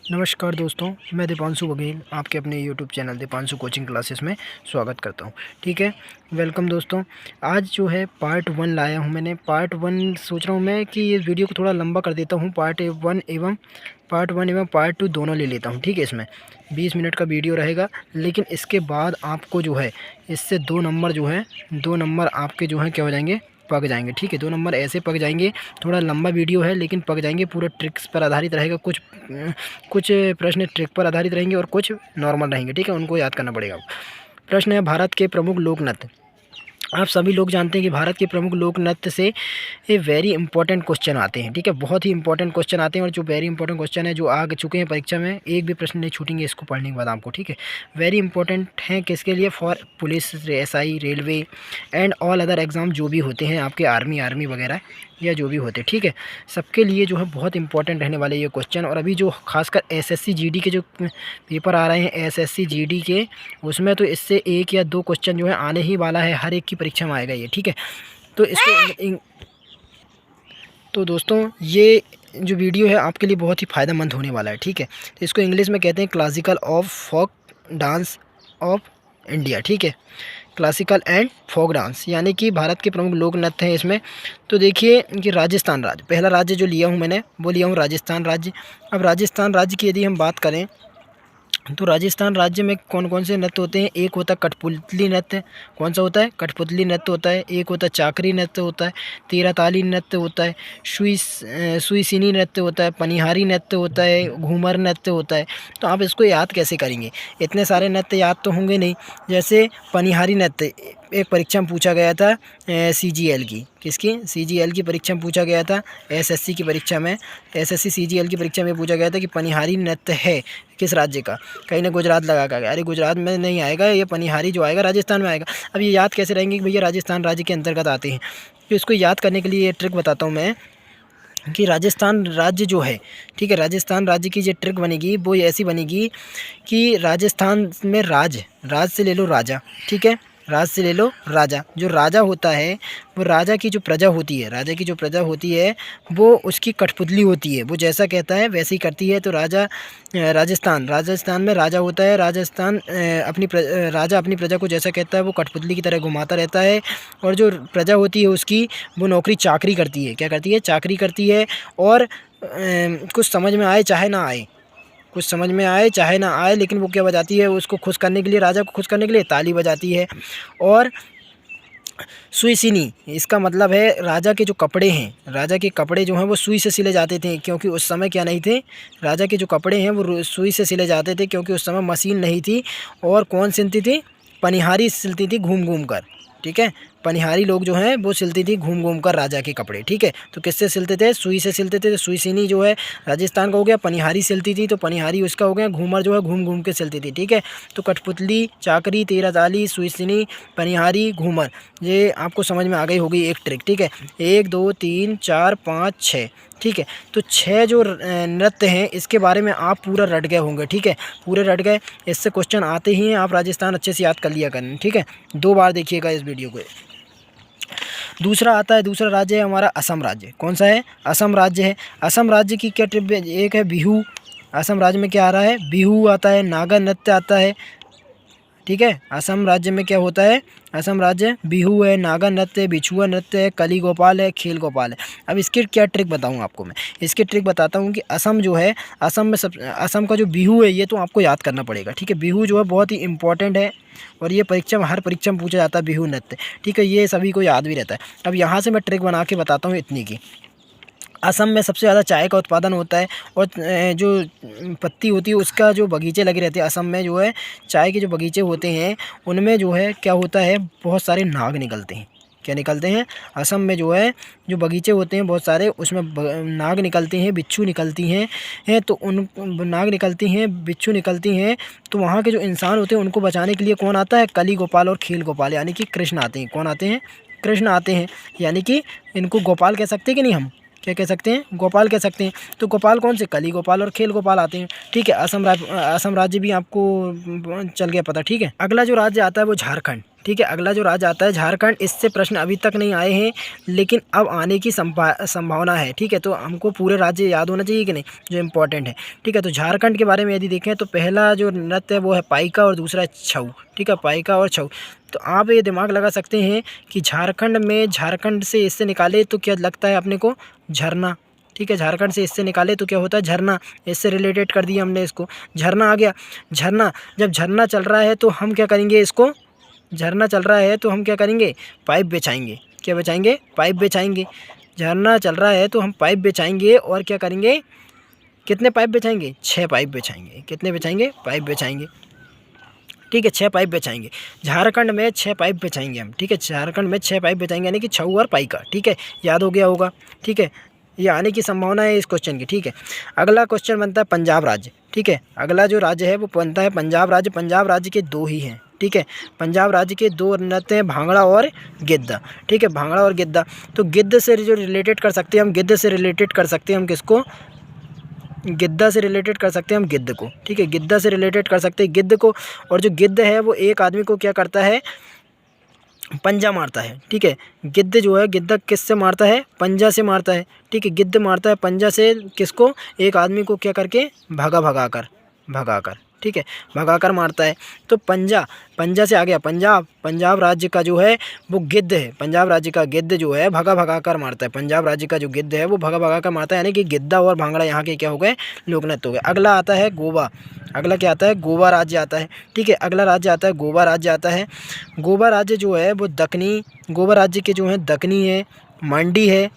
नमस्कार दोस्तों, मैं दीपांशु बघेल आपके अपने YouTube channel Deepanshu coaching classes में स्वागत करता हूं। ठीक है, वेलकम दोस्तों। आज जो है पार्ट 1 लाया हूं मैंने। पार्ट 1 सोच रहा हूं मैं कि इस वीडियो को थोड़ा लंबा कर देता हूं। पार्ट 1 एवं पार्ट 2 दोनों ले लेता हूं। ठीक है, इसमें 20 मिनट का वीडियो रहेगा, लेकिन इसके बाद आपको जो है इससे 2 नंबर जो है 2 नंबर आपके जो हैं क्या हो जाएंगे, पक जाएंगे। ठीक है, 2 नंबर ऐसे पक जाएंगे। थोड़ा लंबा वीडियो है लेकिन पक जाएंगे। पूरा ट्रिक्स पर आधारित रहेगा। कुछ प्रश्न ट्रिक पर आधारित रहेंगे और कुछ नॉर्मल रहेंगे। ठीक है, उनको याद करना पड़ेगा। प्रश्न है, भारत के प्रमुख लोक नृत्य। आप सभी लोग जानते हैं कि भारत के प्रमुख लोक नृत्य से ये वेरी इंपॉर्टेंट क्वेश्चन आते हैं। ठीक है, बहुत ही इंपॉर्टेंट क्वेश्चन आते हैं और जो वेरी इंपॉर्टेंट क्वेश्चन है जो आ चुके हैं परीक्षा में, एक भी प्रश्न नहीं छूटेंगे इसको पढ़ने के बाद आपको। ठीक है, वेरी इंपॉर्टेंट है किसके लिए? For police, SI, railway and all other exam जो भी होते हैं आपके, आर्मी वगैरह या जो भी होते हैं। ठीक है, सबके लिए जो है बहुत इंपॉर्टेंट रहने वाले ये क्वेश्चन। और अभी जो खासकर एसएससी जीडी के जो पेपर आ रहे हैं, एसएससी जीडी के, उसमें तो इससे 1 या 2 क्वेश्चन जो है आने ही वाला है। हर एक की परीक्षा में आएगा ये। ठीक है, तो इसको तो दोस्तों ये जो वीडियो है आपके लिए बहुत ही फ़ायदेमंद होने वाला है। ठीक है, तो इसको इंग्लिश में कहते हैं classical of folk dance of India. ठीक है, क्लासिकल एंड फोक डांस, यानी कि भारत के प्रमुख लोक नृत्य हैं इसमें। तो देखिए कि राजस्थान राज्य, पहला राज्य जो लिया हूँ मैंने वो लिया हूँ राजस्थान राज्य। अब राजस्थान राज्य की यदि हम बात करें तो राजस्थान राज्य में कौन कौन से नृत्य होते हैं? एक होता है कठपुतली नृत्य। कौन सा होता है? कठपुतली नृत्य होता है। एक होता है चाकरी नृत्य होता है। तेरह ताली नृत्य होता है। सुईसिनी नृत्य होता है। पनिहारी नृत्य होता है। घूमर नृत्य होता है। तो आप इसको याद कैसे करेंगे? इतने सारे नृत्य याद तो होंगे नहीं। जैसे पनिहारी नृत्य एक परीक्षा में पूछा गया था, सीजीएल की। किसकी? सीजीएल की परीक्षा में पूछा गया था। एसएससी की परीक्षा में, एसएससी सीजीएल की परीक्षा में पूछा गया था कि पनिहारी नृत्य है किस राज्य का? कहीं ने गुजरात लगा कर, अरे गुजरात में नहीं आएगा ये, पनिहारी जो आएगा राजस्थान में आएगा। अब ये याद कैसे रहेंगे कि भैया राजस्थान राज्य के अंतर्गत आते हैं? तो इसको याद करने के लिए ये ट्रिक बताता हूँ मैं कि राजस्थान राज्य जो है, ठीक है, राजस्थान राज्य की जो ट्रिक बनेगी वो ऐसी बनेगी कि राजस्थान में राज से ले लो राजा। ठीक है, राज से ले लो राजा। जो राजा होता है वो राजा की जो प्रजा होती है, राजा की जो प्रजा होती है वो उसकी कठपुतली होती है। वो जैसा कहता है वैसे ही करती है। तो राजस्थान में राजा होता है। राजा अपनी प्रजा को जैसा कहता है वो कठपुतली की तरह घुमाता रहता है। और जो प्रजा होती है उसकी वो नौकरी चाकरी करती है। क्या करती है? चाकरी करती है। और कुछ समझ में आए चाहे ना आए, कुछ समझ में आए चाहे ना आए, लेकिन वो क्या बजाती है? उसको खुश करने के लिए, राजा को खुश करने के लिए ताली बजाती है। और सुईसिनी, इसका मतलब है राजा के जो कपड़े हैं, राजा के कपड़े जो हैं वो सुई से सिले जाते थे, क्योंकि उस समय क्या नहीं थे? राजा के जो कपड़े हैं वो सुई से सिले जाते थे, क्योंकि उस समय मशीन नहीं थी। और कौन सिलती थी? पनिहारी सिलती थी घूम घूम कर। ठीक है, पनिहारी लोग जो हैं वो सिलती थी घूम घूम कर राजा के कपड़े। ठीक है, तो किससे सिलते थे? सुई से सिलते थे। तो सुईसिनी जो है राजस्थान का हो गया। पनिहारी सिलती थी तो पनिहारी उसका हो गया। घूमर जो है घूम घूम के सिलती थी। ठीक है, तो कठपुतली, चाकरी, तेरह ताली, सुईसिनी, पनिहारी, घूमर, ये आपको समझ में आ गई होगी एक ट्रिक। ठीक है, 1 2 3 4 5 6। ठीक है, तो 6 जो नृत्य हैं इसके बारे में आप पूरा रट गए होंगे। ठीक है, पूरे रट गए। इससे क्वेश्चन आते ही हैं, आप राजस्थान अच्छे से याद कर लिया करें। ठीक है, 2 बार देखिएगा इस वीडियो को। दूसरा आता है, दूसरा राज्य है हमारा असम राज्य। कौन सा है? असम राज्य है। असम राज्य की क्या ट्रिप? एक है बिहू। असम राज्य में क्या आ रहा है? बिहू आता है, नागा नृत्य आता है। ठीक है, असम राज्य में क्या होता है? असम राज्य बिहू है, नागा नृत्य है, बिछुआ नृत्य है, कली गोपाल है, खेल गोपाल है। अब इसकी क्या ट्रिक बताऊं आपको मैं? इसकी ट्रिक बताता हूं कि असम जो है, असम का जो बिहू है ये तो आपको याद करना पड़ेगा। ठीक है, बिहू जो है बहुत ही इंपॉर्टेंट है और ये परीक्षा में, हर परीक्षा में पूछा जाता है बिहू नृत्य। ठीक है, ये सभी को याद भी रहता है। अब यहाँ से मैं ट्रिक बना के बताता हूँ इतनी की। असम में सबसे ज़्यादा चाय का उत्पादन होता है और जो पत्ती होती है उसका जो बगीचे लगे रहते हैं असम में, जो है चाय के जो बगीचे होते हैं उनमें जो है क्या होता है? बहुत सारे नाग निकलते हैं। क्या निकलते हैं? असम में जो है जो बगीचे होते हैं बहुत सारे, उसमें नाग निकलती हैं, बिच्छू निकलती हैं। तो उन नाग निकलती हैं, बिच्छू निकलती हैं। तो वहाँ के जो इंसान होते हैं उनको बचाने के लिए कौन आता है? कली गोपाल और खेल गोपाल, यानी कि कृष्ण आते हैं। कौन आते हैं? कृष्ण आते हैं। यानी कि इनको गोपाल कह सकते हैं कि नहीं? हम क्या कह सकते हैं? गोपाल कह सकते हैं। तो गोपाल कौन से? कली गोपाल और खेल गोपाल आते हैं। ठीक है, असम राज्य भी आपको चल गया पता। ठीक है, अगला जो राज्य आता है वो झारखंड। ठीक है। अगला जो राज्य आता है झारखंड। इससे प्रश्न अभी तक नहीं आए हैं, लेकिन अब आने की संभावना है। ठीक है, तो हमको पूरे राज्य याद होना चाहिए कि नहीं, जो इम्पोर्टेंट है। ठीक है, तो झारखंड के बारे में यदि देखें तो पहला जो नृत्य है वो है पाइका और दूसरा छऊ। ठीक है, पाइका और छऊ। तो आप ये दिमाग लगा सकते हैं कि झारखंड में, झारखंड से इससे निकाले तो क्या लगता है अपने को, झरना। ठीक है, झारखंड से इससे निकाले तो क्या होता है, झरना। इससे रिलेटेड कर दिया हमने इसको, झरना आ गया। झरना, जब झरना चल रहा है तो हम क्या करेंगे, इसको, झरना चल रहा है तो हम क्या करेंगे, पाइप बिछाएंगे। क्या बिछाएंगे, पाइप बिछाएंगे। झरना चल रहा है तो हम पाइप बिछाएंगे और क्या करेंगे, कितने पाइप बिछाएंगे, 6 पाइप बिछाएंगे। कितने बिछाएंगे, पाइप बिछाएंगे। ठीक है, 6 पाइप बिछाएंगे। झारखंड में 6 पाइप बिछाएंगे हम। ठीक है, झारखंड में 6 पाइप बिछाएंगे, यानी कि छऊ और पाइका। ठीक है, याद हो गया होगा। ठीक है, ये आने की संभावना है इस क्वेश्चन की। ठीक है, अगला क्वेश्चन बनता है पंजाब राज्य। ठीक है, अगला जो राज्य है वो बनता है पंजाब राज्य। पंजाब राज्य के 2 ही हैं। ठीक है, पंजाब राज्य के 2 नृत्य हैं, भांगड़ा और गिद्धा। ठीक है, भांगड़ा और गिद्धा। तो गिद्ध से जो रिलेटेड कर सकते हैं हम, गिद्ध से रिलेटेड कर सकते हैं हम किसको, गिद्धा से रिलेटेड कर सकते हैं हम गिद्ध को। ठीक है, गिद्धा से रिलेटेड कर सकते हैं गिद्ध को। और जो गिद्ध है वो एक आदमी को क्या करता है, पंजा मारता है। ठीक है, गिद्ध जो है, गिद्ध किससे मारता है, पंजा से मारता है। ठीक है, गिद्ध मारता है पंजा से किसको, एक आदमी को, क्या करके, भगा कर। ठीक है, भगाकर मारता है। तो पंजा, पंजा से आ गया पंजाब। पंजाब राज्य का जो है वो गिद्ध है। पंजाब राज्य का गिद्ध जो है भगा कर मारता है। पंजाब राज्य का जो गिद्ध है वो भगा कर मारता है, यानी कि गिद्धा और भांगड़ा यहाँ के क्या हो गए, लोक नृत्य हो गए। अगला आता है गोवा। अगला क्या आता है, गोवा राज्य आता है। ठीक है, अगला राज्य आता है गोवा राज्य आता है। गोवा राज्य जो है वो दक्कनी, गोवा राज्य के जो है दक्कनी है, मांडी है,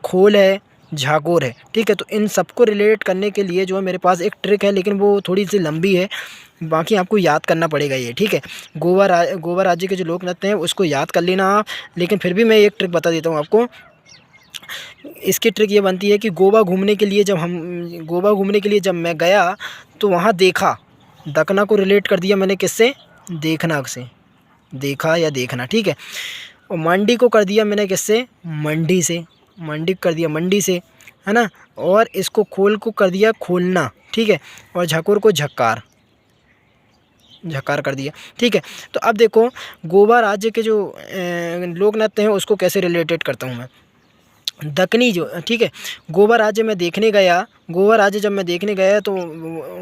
खोल है, झाकोर है। ठीक है, तो इन सबको रिलेट करने के लिए जो है मेरे पास एक ट्रिक है, लेकिन वो थोड़ी सी लंबी है, बाकी आपको याद करना पड़ेगा ये। ठीक है, गोवा राज्य के जो लोक नृत्य हैं उसको याद कर लेना आप, लेकिन फिर भी मैं एक ट्रिक बता देता हूँ आपको। इसकी ट्रिक ये बनती है कि गोवा घूमने के लिए जब मैं गया तो वहाँ देखा, दखना को रिलेट कर दिया मैंने किससे, देखना से, देखा या देखना। ठीक है, और मंडी को कर दिया मैंने किससे, मंडी से, मंडी कर दिया मंडी से, है ना। और इसको खोल को कर दिया खोलना। ठीक है, और झकोर को झक्कार कर दिया। ठीक है, तो अब देखो गोवा राज्य के जो लोक नृत्य हैं उसको कैसे रिलेटेड करता हूँ मैं, दक्कनी जो, ठीक है, गोवा राज्य में देखने गया, गोवा राज्य जब मैं देखने गया तो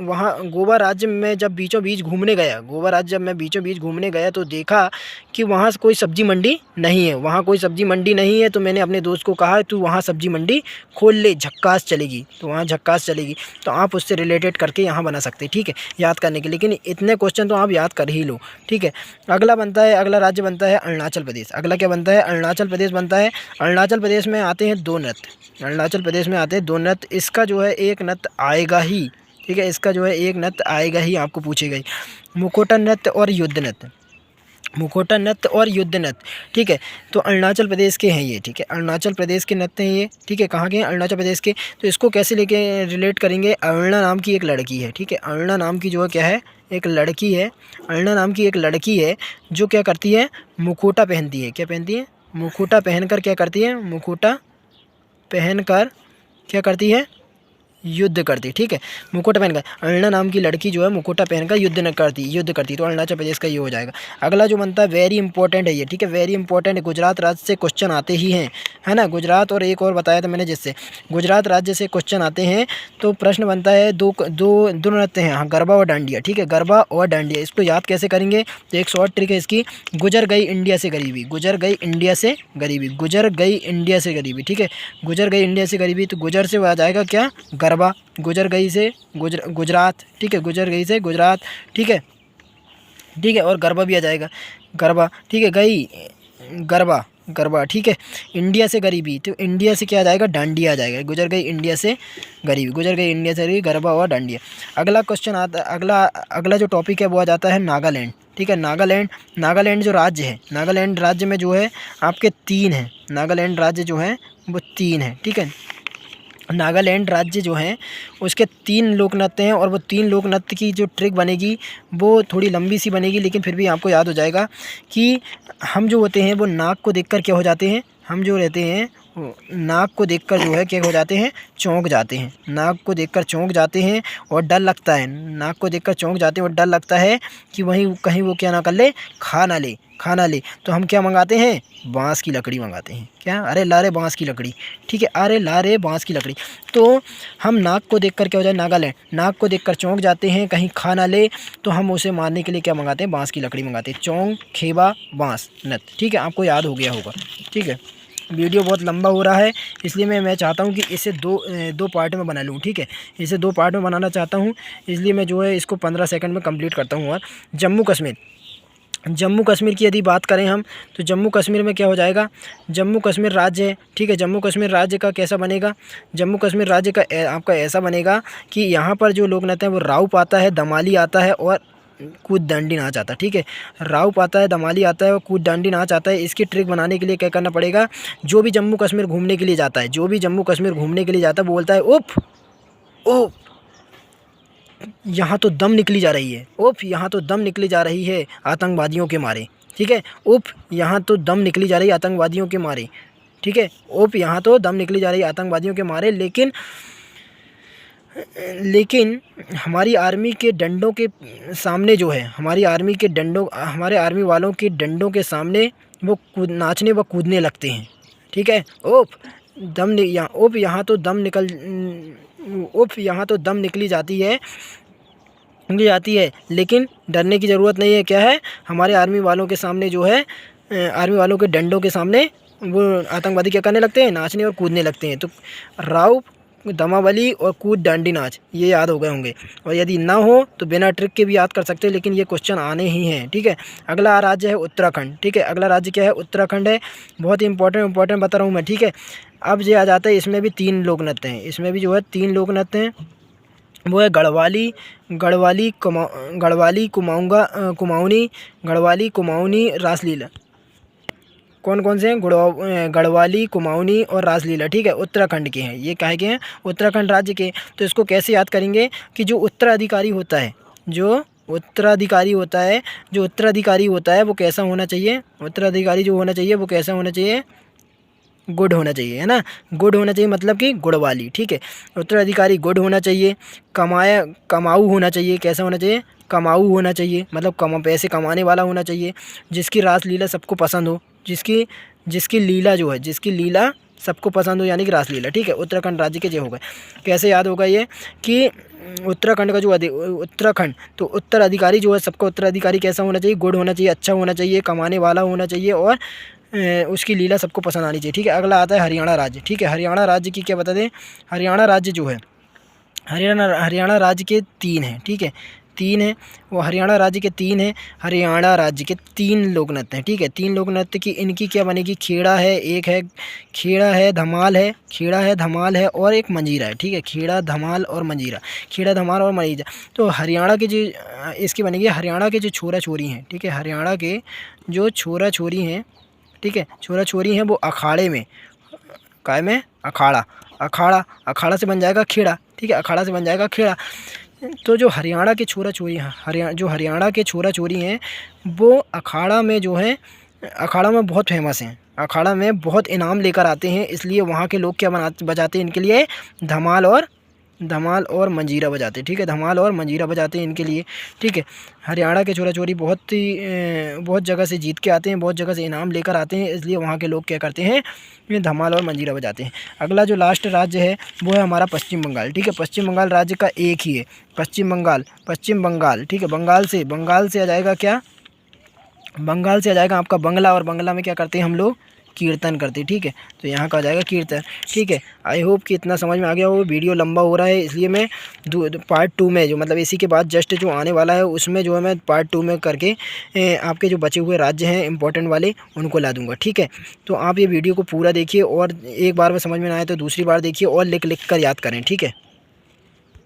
वहाँ गोवा राज्य में जब बीचों बीच घूमने गया, गोवा राज्य जब मैं बीचों बीच घूमने गया तो देखा कि वहाँ कोई सब्ज़ी मंडी नहीं है, वहाँ कोई सब्ज़ी मंडी नहीं है। तो मैंने अपने दोस्त को कहा तू वहाँ सब्ज़ी मंडी खोल ले, झक्कास चलेगी, तो वहाँ झक्कास चलेगी। तो आप उससे रिलेटेड करके यहाँ बना सकते हैं। ठीक है, याद करने के, लेकिन इतने क्वेश्चन तो आप याद कर ही लो। ठीक है, अगला राज्य बनता है अरुणाचल प्रदेश। अगला क्या बनता है, अरुणाचल प्रदेश बनता है। अरुणाचल प्रदेश में आते हैं 2 नृत्य, अरुणाचल प्रदेश में आते हैं 2 नृत्य। इसका जो है एक नृत्य आएगा ही। ठीक है, इसका जो है एक नृत्य आएगा ही, आपको पूछेगा ही, मुखौटा नृत्य और युद्ध नृत्य, मुखौटा नृत्य और युद्ध नृत्य। ठीक है, तो अरुणाचल प्रदेश के हैं ये। ठीक है, अरुणाचल प्रदेश के नृत्य हैं ये। ठीक है, कहाँ के हैं, अरुणाचल प्रदेश के। तो इसको कैसे लेके रिलेट करेंगे, अरुणा नाम की एक लड़की है। ठीक है, अरुणा नाम की जो है क्या है, एक लड़की है। अरुणा नाम की एक लड़की है जो क्या करती है, मुखौटा पहनती है। क्या पहनती है, मुखौटा पहनकर क्या करती है, मुखौटा पहनकर क्या करती है, युद्ध करती। ठीक है, मुकुट पहनकर, अरुणा नाम की लड़की जो है मुकुटा पहनकर युद्ध करती। तो अरुणाचल प्रदेश का ये हो जाएगा। अगला जो बनता है वेरी इंपॉर्टेंट है ये। ठीक है, वेरी इंपॉर्टेंट, गुजरात राज्य से क्वेश्चन आते ही हैं, है ना। गुजरात और एक और बताया था मैंने जिससे, गुजरात राज्य से क्वेश्चन आते हैं। तो प्रश्न बनता है दो नृत्य हैं, हाँ, गरबा और डांडिया। ठीक है, गरबा और डांडिया, इसको याद कैसे करेंगे, तो एक शॉर्ट ट्रिक है इसकी, गुजर गई इंडिया से गरीबी, गुजर गई इंडिया से गरीबी, गुजर गई इंडिया से गरीबी। ठीक है, गुजर गई इंडिया से गरीबी, तो गुजर से आ जाएगा क्या, गरबा, गुजर गई से गुजरात। ठीक है, गुजर गई से गुजरात। ठीक है, ठीक है, और गरबा भी आ जाएगा, गरबा। ठीक है, गई गरबा। ठीक है, इंडिया से गरीबी, तो इंडिया से क्या आ जाएगा, डांडिया आ जाएगा। गुजर गई इंडिया से गरीबी, गुजर गई इंडिया से गरीबी, गरबा और डांडिया। अगला क्वेश्चन आता है, अगला जो टॉपिक है वो आ जाता है नागालैंड। ठीक है, नागालैंड जो राज्य है, नागालैंड राज्य में जो है आपके 3 हैं, नागालैंड राज्य जो है वो 3 है। ठीक है, नागालैंड राज्य जो है उसके 3 लोक नृत्य हैं, और वो 3 लोक नृत्य की जो ट्रिक बनेगी वो थोड़ी लंबी सी बनेगी, लेकिन फिर भी आपको याद हो जाएगा कि हम जो होते हैं वो नाक को देखकर क्या हो जाते हैं, हम जो रहते हैं नाक को देखकर जो है क्या हो जाते हैं, चौंक जाते हैं। नाक को देखकर चौंक जाते हैं और डर लगता है, नाक को देखकर चौंक जाते हैं और डर लगता है कि वहीं कहीं वो क्या ना कर ले, खा ना ले। तो हम क्या मंगाते हैं, बांस की लकड़ी मंगाते हैं। क्या, अरे ला रे बांस की लकड़ी, ठीक है, अरे ला रे बांस की लकड़ी। तो हम नाक को देखकर क्या हो जाए, नागालैंड, नाक को देखकर चौंक जाते हैं कहीं खा ना ले, तो हम उसे मारने के लिए क्या मंगाते हैं, बांस की लकड़ी मंगाते हैं। चौंक, खेबा, बांस, नत, ठीक है, आपको याद हो गया होगा। ठीक है, वीडियो बहुत लंबा हो रहा है, इसलिए मैं चाहता हूँ कि इसे दो पार्ट में बना लूँ। ठीक है, इसे 2 पार्ट में बनाना चाहता हूँ, इसलिए मैं जो है इसको 15 सेकंड में कंप्लीट करता हूँ। और जम्मू कश्मीर की यदि बात करें हम, तो जम्मू कश्मीर में क्या हो जाएगा, जम्मू कश्मीर राज्य है। ठीक है, जम्मू कश्मीर राज्य का कैसा बनेगा, जम्मू कश्मीर राज्य का आपका ऐसा बनेगा कि यहाँ पर जो लोग रहते हैं वो राउप आता है, दमाली आता है और कूद दांडी नाच आता है। ठीक है, राउप आता है, दमाली आता है और कूद दांडी नाच आता है। इसकी ट्रिक बनाने के लिए क्या करना पड़ेगा, जो भी जम्मू कश्मीर घूमने के लिए जाता है, जो भी जम्मू कश्मीर घूमने के लिए जाता है, वो बोलता है उफ ओ, यहाँ तो दम निकली जा रही है, उफ यहाँ तो दम निकली जा रही है आतंकवादियों के मारे। ठीक है, उफ यहाँ तो दम निकली जा रही है आतंकवादियों के मारे। ठीक है, उफ यहाँ तो दम निकली जा रही है आतंकवादियों के मारे। लेकिन हमारी आर्मी के डंडों के सामने जो है, हमारे आर्मी वालों के डंडों के सामने वो नाचने व कूदने लगते हैं। ठीक है, ओप यहाँ तो दम निकली जाती है, लेकिन डरने की ज़रूरत नहीं है। क्या है, हमारे आर्मी वालों के सामने जो है, आर्मी वालों के डंडों के सामने वो आतंकवादी क्या करने लगते हैं, नाचने और कूदने लगते हैं। तो राउप, दमावली और कूद डांडी नाच, ये याद हो गए होंगे। और यदि ना हो तो बिना ट्रिक के भी याद कर सकते हैं, लेकिन ये क्वेश्चन आने ही हैं। ठीक है, अगला राज्य है उत्तराखंड। ठीक है, अगला राज्य क्या है, उत्तराखंड है। बहुत ही इंपॉर्टेंट बता रहा हूँ मैं। ठीक है, अब ये आ जाता है, इसमें भी 3 लोक नृत्य हैं, इसमें भी जो है 3 लोक नृत्य हैं। वो है गढ़वाली, कुमाऊनी, रासलीला। कौन कौन से हैं, गढ़वाली, कुमाऊनी और रासलीला। ठीक है, उत्तराखंड के हैं, ये काहे के हैं, उत्तराखंड राज्य के। तो इसको कैसे याद करेंगे कि जो उत्तराधिकारी होता है वो कैसा होना चाहिए, उत्तराधिकारी जो होना चाहिए वो कैसा होना चाहिए, गुड होना चाहिए, है ना, गुड होना चाहिए, मतलब कि गुड़वाली। ठीक है, उत्तराधिकारी गुड होना चाहिए। कमाऊ होना चाहिए, कैसा होना चाहिए, कमाऊ होना चाहिए, मतलब पैसे कमाने वाला होना चाहिए। जिसकी रासलीला सबको पसंद हो, जिसकी लीला सबको पसंद हो, यानी कि रासलीला। ठीक है, उत्तराखंड राज्य के जो होगा, कैसे याद होगा ये कि उत्तराखंड का जो उत्तराखंड, तो उत्तराधिकारी जो है, सबका उत्तराधिकारी कैसा होना चाहिए, गुड होना चाहिए, अच्छा होना चाहिए, कमाने वाला होना चाहिए और उसकी लीला सबको पसंद आनी चाहिए। ठीक है, अगला आता है हरियाणा राज्य। ठीक है, हरियाणा राज्य की क्या बता दें, हरियाणा राज्य जो है, हरियाणा राज्य के 3 हैं। ठीक है, 3 हैं, वो हरियाणा राज्य के 3 हैं। हरियाणा राज्य के 3 लोक नृत्य हैं। ठीक है, 3 लोक नृत्य की इनकी क्या बनेगी, खेड़ा है, एक है खेड़ा है, धमाल है और एक मंजीरा है। ठीक है, खेड़ा, धमाल और मंजीरा। तो हरियाणा के जो इसकी बनेगी, हरियाणा के जो छोरा छोरी हैं। ठीक है, हरियाणा के जो छोरा छोरी हैं, ठीक है, छोरा छोरी हैं, वो अखाड़े में, काय में, अखाड़ा से बन जाएगा खेड़ा। ठीक है, अखाड़ा से बन जाएगा खेड़ा। तो जो हरियाणा के छोरा छोरी हैं, हरियाणा के छोरा छोरी हैं, वो अखाड़ा में जो है, अखाड़ा में बहुत फेमस हैं, अखाड़ा में बहुत इनाम लेकर आते हैं। इसलिए वहाँ के लोग क्या बजाते हैं इनके लिए, धमाल और मंजीरा बजाते हैं। ठीक है, धमाल और मंजीरा बजाते हैं इनके लिए। ठीक है, हरियाणा के छोरा छोरी बहुत जगह से जीत के आते हैं, बहुत जगह से इनाम लेकर आते हैं, इसलिए वहाँ के लोग क्या करते हैं, ये धमाल और मंजीरा बजाते हैं। अगला जो लास्ट राज्य है वो है हमारा पश्चिम बंगाल। ठीक है, पश्चिम बंगाल राज्य का एक ही है, पश्चिम बंगाल। ठीक है, बंगाल से आ जाएगा क्या, बंगाल से आ जाएगा आपका बंगला, और बंगला में क्या करते हैं हम लोग, कीर्तन करते। ठीक है, तो यहाँ का आ जाएगा कीर्तन। ठीक है, आई होप कि इतना समझ में आ गया हो। वीडियो लंबा हो रहा है, इसलिए मैं पार्ट 2 में, जो मतलब इसी के बाद जस्ट जो आने वाला है, उसमें जो है मैं पार्ट 2 में करके आपके जो बचे हुए राज्य हैं इंपॉर्टेंट वाले, उनको ला दूंगा। ठीक है, तो आप ये वीडियो को पूरा देखिए, और एक बार में समझ में ना आए तो दूसरी बार देखिए और लिख कर याद करें। ठीक है।